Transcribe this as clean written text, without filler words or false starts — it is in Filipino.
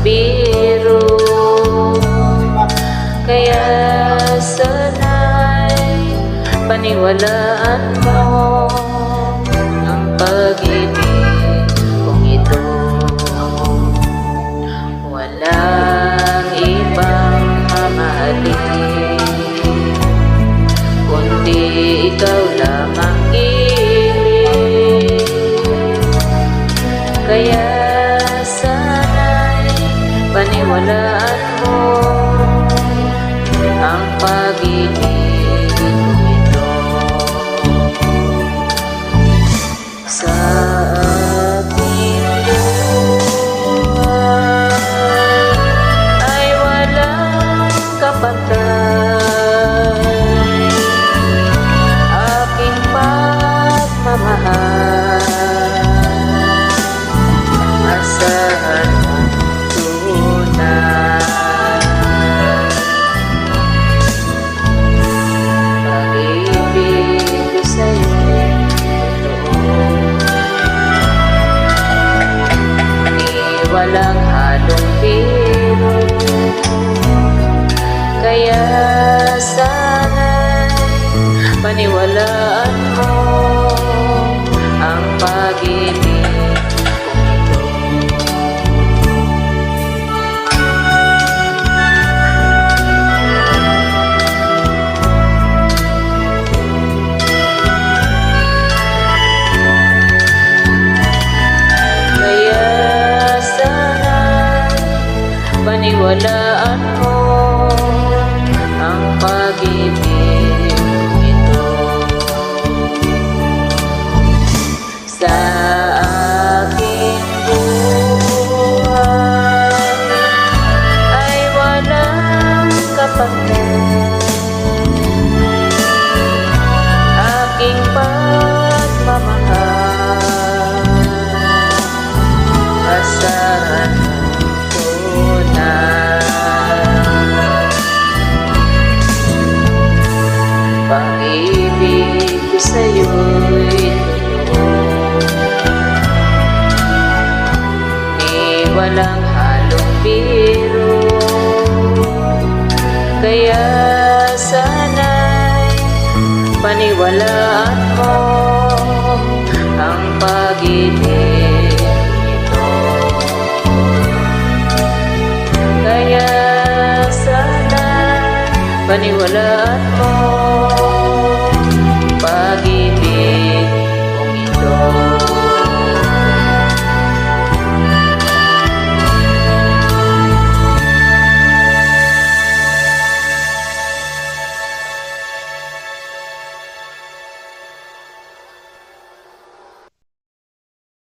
biro. Kaya sana'y paniwalaan mo ang pag-ibig kong ito. Walang ibang mamahalin kundi ikaw lamang ibig. Kaya sana'y paniwalaan mo ang pag-ibig kong ito. Sa aking buhay ay walang kapantay aking pagmamahal. Asahan mong tunay pag-ibig ko sa'yo'y totoo. Di walang halong biro. Kaya sana'y paniwalaan mo ang pag-ibig kong ito. Kaya sana'y paniwalaan mo ang pag-ibig kong ito. Sa aking buhay ay walang kapantay aking pagmamahal. Asahan mong tunay pag-ibig ko sa'yo'y totoo. Di walang halong biro. Kaya sana'y paniwalaan mo ang pag-ibig ito. Kaya sana'y paniwalaan mo